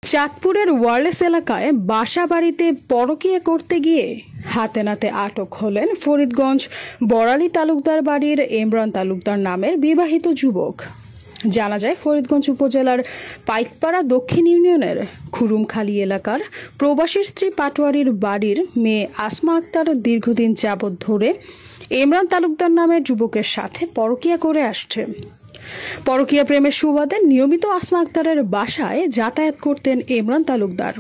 চাঁদপুরের ওয়ারলেস এলাকায় বাসা বাড়িতে পরকীয়া করতে গিয়ে হাতে নাতে আটক হলেন ফরিদগঞ্জ বড়ালী তালুকদার বাড়ির ইমরান তালুকদার নামের বিবাহিত যুবক। জানা যায়, ফরিদগঞ্জ উপজেলার পাইকপাড়া দক্ষিণ ইউনিয়নের খুরুমখালী এলাকার প্রবাসী স্ত্রী পাটোয়ারির বাড়ির মেয়ে আসমা আক্তার দীর্ঘদিন যাবৎ ধরে ইমরান তালুকদার নামের যুবকের সাথে পরকীয়া করে আসছে। পরকীয়া প্রেমের সুবাদে নিয়মিত আসমা আক্তারের বাসায় যাতায়াত করতেন ইমরান তালুকদার।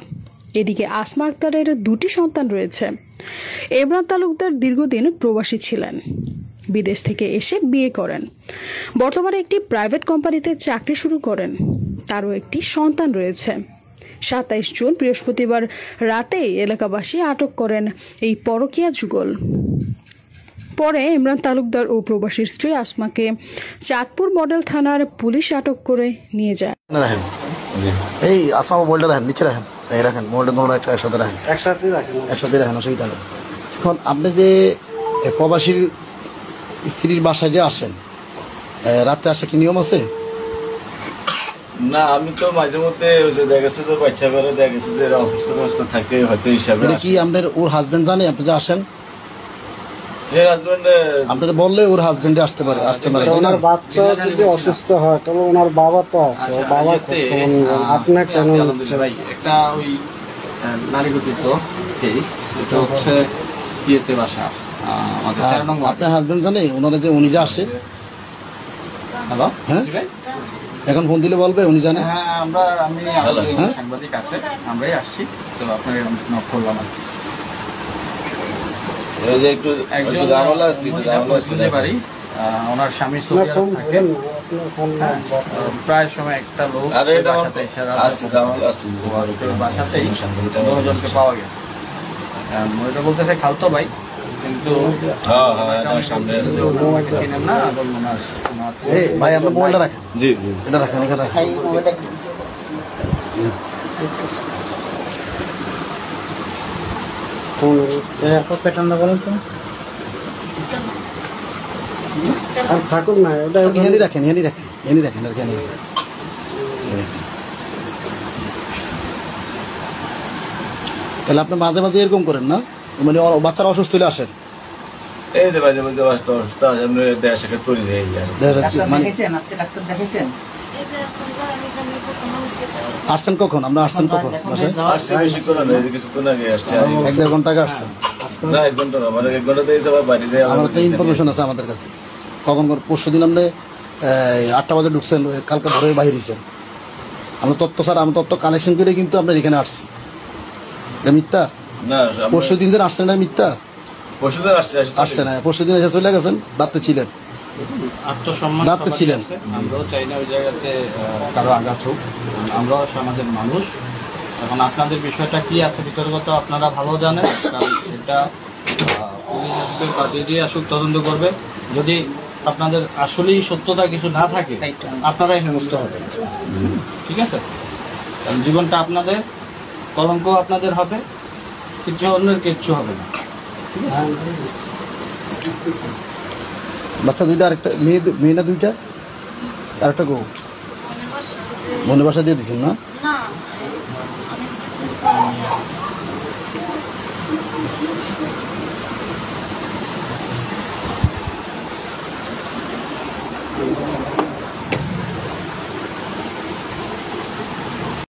এদিকে আসমা আক্তারের দুটি সন্তান রয়েছে। ইমরান তালুকদার দীর্ঘদিন প্রবাসী ছিলেন, বিদেশ থেকে এসে বিয়ে করেন। বর্তমানে একটি প্রাইভেট কোম্পানিতে চাকরি শুরু করেন। তারও একটি সন্তান রয়েছে। 27 জুন বৃহস্পতিবার রাতে এলাকাবাসী আটক করেন এই পরকীয়া যুগল। পরে ইমরান তালুকদার ও প্রবাসীর স্ত্রী আসমাকে চাঁদপুর মডেল থানার পুলিশ আটক করে নিয়ে যায়। এই আসমা মোবাইলটা রাখেন, নিচে রাখেন, এই রাখেন মোবাইলটা ধরুন একসাথে রাখেন, একসাথে রাখেন, অসুবিধা নেই। এখন আপনি যে প্রবাসীর স্ত্রীর বাসায় যে আসেন, রাতে আসা কি নিয়ম আছে? না, আমি তো মাঝে মধ্যে দেখা গেছে তো বাচ্চা করে দেখা গেছে যে অসুস্থ থাকে হয়তো হিসাবে। কি আপনার ওর হাজবেন্ড জানে আপনি যে আসেন? আপনার বললে ওর হাজবেন্ডে আসতে পারে, ওনার বাচ্চা যদি অসুস্থ হয় তাহলে ওনার বাবা তো আছে, বাবা আপনার কেন ভাই একটা ওই নারী গঠিত কেস, এটা হচ্ছে ইয়েতে বাসা আমাদের 13 নম্বর। আপনার হাজবেন্ড জানে ওনারা যে উনি যে আসে? হ্যালো, হ্যাঁ, এখন ফোন দিলে বলবে উনি জানে? হ্যাঁ, আমি সাংবাদিক আছে, আমরাই আসছি, তো আপনার নক করলাম আর কি। একটু ঝামেলা আছে পারি ওনার স্বামী প্রায় সময় একটা লোক বাসাতেই পাওয়া গেছে। ওইটা বলতেছে খালতো ভাই, কিন্তু চিনেন না। ভাই আপনার মোবাইলটা রাখেন। জি জি, এটা রাখেন, এটা রাখেন। থাকুক না, এটা রাখেন, তাহলে আপনি মাঝে মাঝে এরকম করেন না, মানে বাচ্চারা অসুস্থ হলে আসেন? এই যে মাঝে মাঝে অসুস্থ আছে, আমি দেয়া সাক্ষাৎ করি যাই। আসছেন কখন? আমরা আসছেন কখন? এক দেড় ঘন্টা আগে আসছেন? না, 1 ঘন্টা না, মানে 1 ঘন্টা দিয়ে যাবার বাড়ি যায়। আমার একটা ইনফরমেশন আছে আমাদের কাছে। কখন? পরশু দিন আপনি 8টা বাজে ঢুকছেন, কালকে ভোরে বাইরে দিয়েছেন। আমরা তথ্য তথ্য কালেকশন করে কিন্তু আপনার এখানে আসছি। এটা মিথ্যা? না, পরশু দিন যে আসছেন, এটা মিথ্যা? পরশু দিন আসছে না, পরশু দিন এসে চলে গেছেন, রাত্রে ছিলেন। রাত্রে ছিলেন। আমরাও চাই না ওই জায়গাতে কারো আঘাত হোক, আমরাও সমাজের মানুষ। এখন আপনাদের বিষয়টা কি আছে ভিতরগত আপনারা ভালো জানেন, কারণ এটা পুলিশ আসবে বা যদি আসুক তদন্ত করবে। যদি আপনাদের আসলেই সত্যতা কিছু না থাকে, আপনারাই হেনস্থ হবেন, ঠিক আছে? কারণ জীবনটা আপনাদের, কলঙ্ক আপনাদের হবে, কিছু অন্যের কিচ্ছু হবে না, ঠিক আছে? বাচ্চা দুইটা, আরেকটা মেয়ে না দুইটা, আরেকটা গো মনে বাসা দিয়ে দিচ্ছেন না?